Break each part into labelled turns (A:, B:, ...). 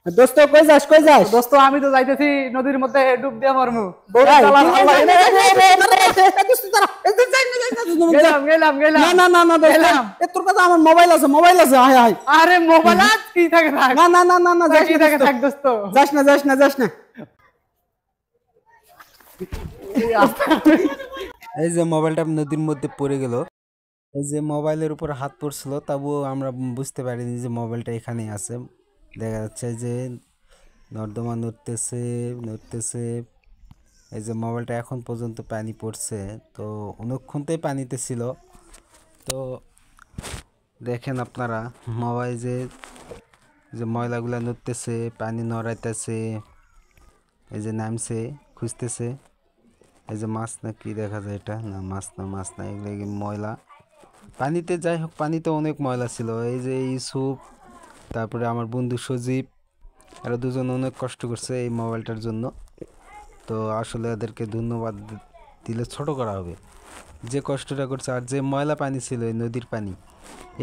A: দোস্ত কই যাস কই যাস?
B: দোস্ত আমি তো যাইতেছি নদীর মধ্যে ডুব দিয়ে মরমু। গেলাম গেলাম
A: না
B: গেলাম
A: না না না দোস্ত,
B: গেলাম।
A: তোর কাছে আমার মোবাইল আছে, মোবাইল আছে, আয় আয়।
B: আরে মোবাইল আজ কি থাকে থাক,
A: না না না না না, যাস
B: কি
A: না
B: থাকে
A: দোস্ত,
B: থাক দোস্ত।
A: যাস না যাস না যাস না। এই যে মোবাইলটা নদীর মধ্যে পড়ে গেল, এই যে মোবাইলের উপর হাত পড়ছিল, তবুও আমরা বুঝতে পারিনি যে মোবাইলটা এখানেই আছে। দেখা যাচ্ছে যে নর্দমা নড়তেছে নড়তেছে। এই যে মোবাইলটা এখন পর্যন্ত পানি পড়ছে, তো অনেকক্ষণতেই পানিতে ছিল। তো দেখেন আপনারা মোবাইল যে যে ময়লাগুলা নড়তেছে, পানি নড়াইতেছে, এই যে নামছে, খুঁজতেছে। এই যে মাছ না কি দেখা যায়, এটা না মাছ না, মাছ না, এগুলো ময়লা পানিতে। যাই হোক, পানিতে অনেক ময়লা ছিল। এই যে ইউসুফ, তারপরে আমার বন্ধু সজীব, এরা দুজন অনেক কষ্ট করছে এই মোবাইলটার জন্য। তো আসলে এদেরকে ধন্যবাদ দিলে ছোট করা হবে, যে কষ্টটা করছে। আর যে ময়লা পানি ছিল, এই নদীর পানি,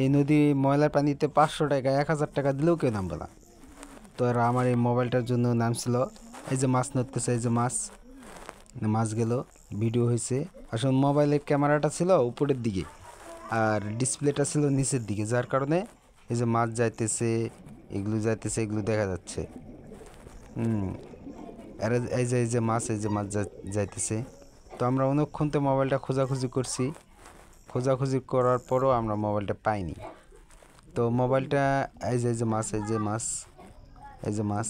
A: এই নদী ময়লার পানিতে 500 টাকা 1000 টাকা দিলেও কেউ নামবে না। তো এরা আমার এই মোবাইলটার জন্য নামছিল। এই যে মাছ নড়তেছে, এই যে মাছ, মাছ গেল, ভিডিও হয়েছে। আসলে মোবাইলের ক্যামেরাটা ছিল উপরের দিকে আর ডিসপ্লেটা ছিল নিচের দিকে, যার কারণে এই যে মাছ যাইতেছে, এগুলো যাইতেছে, এগুলো দেখা যাচ্ছে। এরা এই যে মাছ, এই যে মাছ যাইতেছে। তো আমরা অনেকক্ষণ তো মোবাইলটা খোঁজাখুঁজি করছি, খোঁজাখুঁজি করার পরও আমরা মোবাইলটা পাইনি। তো মোবাইলটা এই যে মাছ, এই যে মাছ, এই যে মাছ,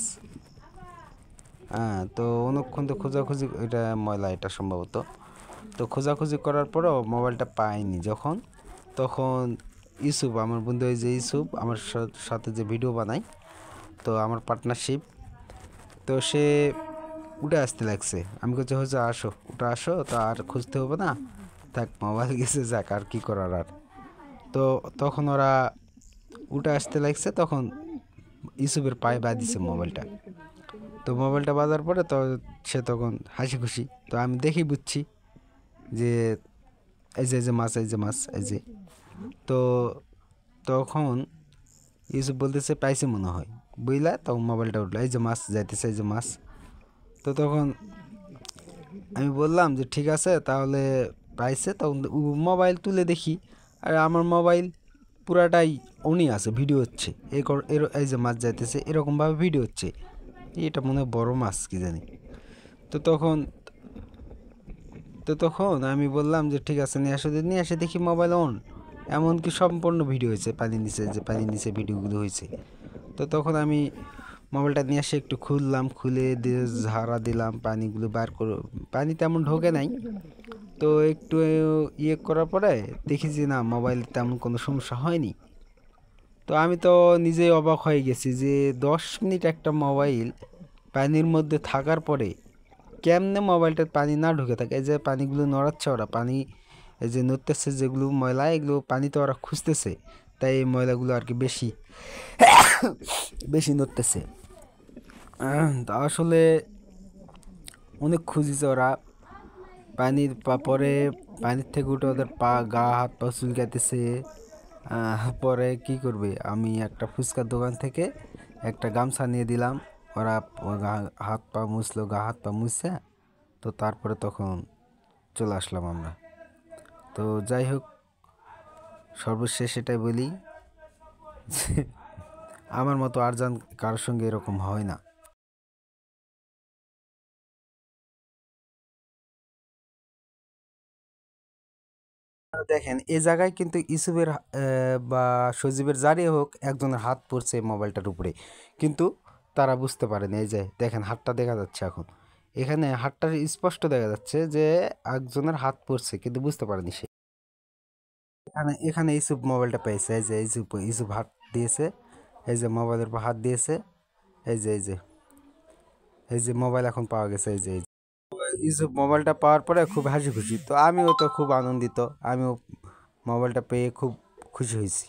A: হ্যাঁ। তো অনেকক্ষণ তো খোঁজাখুঁজি, এটা ময়লা এটা সম্ভবত। তো খোঁজাখুঁজি করার পরও মোবাইলটা পাইনি যখন, তখন ইউসুফ, আমার বন্ধু, এই যে ইউসুফ আমার সাথে যে ভিডিও বানাই, তো আমার পার্টনারশিপ, তো সে উঠে আসতে লাগছে। আমি বলছি হচ্ছে আসো, উঠে আসো, তো আর খুঁজতে হবে না, থাক মোবাইল গেছে, যাক আর কি করার আর। তো তখন ওরা উঠে আসতে লাগছে, তখন ইউসুফের পায়ে বাঁধিছে মোবাইলটা। তো মোবাইলটা বাজার পরে তো সে তখন হাসি খুশি। তো আমি দেখি বুঝছি যে এই যে মাছ, এই যে মাছ, এই যে। তো তখন ইউসুফ বলতেছে পাইছে মনে হয়, বুঝলা? তখন মোবাইলটা উঠলো, এই যে মাছ যাইতেছে, এই যে মাছ। তো তখন আমি বললাম যে ঠিক আছে তাহলে পাইছে। তখন মোবাইল তুলে দেখি, আর আমার মোবাইল পুরাটাই অনই আছে, ভিডিও হচ্ছে। এই যে মাছ যাইতেছে, এরকমভাবে ভিডিও হচ্ছে। এটা মনে হয় বড় মাছ কি জানি। তো তখন আমি বললাম যে ঠিক আছে নিয়ে আসো, নিয়ে আসে দেখি মোবাইল অন, এমনকি সম্পূর্ণ ভিডিও হয়েছে পানির নিচে, যে পানির নিচে ভিডিওগুলো হয়েছে। তো তখন আমি মোবাইলটা নিয়ে এসে একটু খুললাম, খুলে দিয়ে ঝাড়া দিলাম, পানিগুলো বার করে, পানি তেমন ঢোকে নাই। তো একটু ইয়ে করার পরে দেখি যে না, মোবাইল তেমন কোনো সমস্যা হয়নি। তো আমি তো নিজেই অবাক হয়ে গেছি যে 10 মিনিট একটা মোবাইল পানির মধ্যে থাকার পরে কেমনে মোবাইলটার পানি না ঢুকে থাকে। এই যে পানিগুলো নড়াচ্ছে ওরা, পানি এই যে নড়তেছে, যেগুলো ময়লা এগুলো পানিতে ওরা খুঁজতেছে, তাই এই ময়লাগুলো আর কি বেশি বেশি নড়তেছে। তা আসলে অনেক খুঁজিছে ওরা পানির পরে, পানির থেকে উঠে ওদের পা, গা হাত পা চুলকাতেছে। পরে কি করবে, আমি একটা ফুচকার দোকান থেকে একটা গামছা নিয়ে দিলাম, ওরা হাত পা মুছলো, গা হাত পা মুছে। তো তারপরে তখন চলে আসলাম আমরা। তো যাই হোক, সর্বশেষ এটাই বলি যে আমার মতো আর যান কারোর সঙ্গে এরকম হয় না। দেখেন এই জায়গায় কিন্তু ইসুফের বা সজীবের যারই হোক একজনের হাত পড়ছে এই মোবাইলটার উপরে, কিন্তু তারা বুঝতে পারেনি। এই যে দেখেন হাতটা দেখা যাচ্ছে এখন, এখানে হাতটা স্পষ্ট দেখা যাচ্ছে যে একজনের হাত পড়ছে, কিন্তু বুঝতে পারেনি সে। এখানে এখানে ইসুফ মোবাইলটা পেয়েছে, এই যে ইসুফ হাত দিয়েছে, এই যে মোবাইলের উপর হাত দিয়েছে, এই যে এই যে মোবাইল এখন পাওয়া গেছে। এই যে ইউসুফ মোবাইলটা পাওয়ার পরে খুব হাসি খুশি, তো আমিও তো খুব আনন্দিত, আমিও মোবাইলটা পেয়ে খুব খুশি হয়েছি।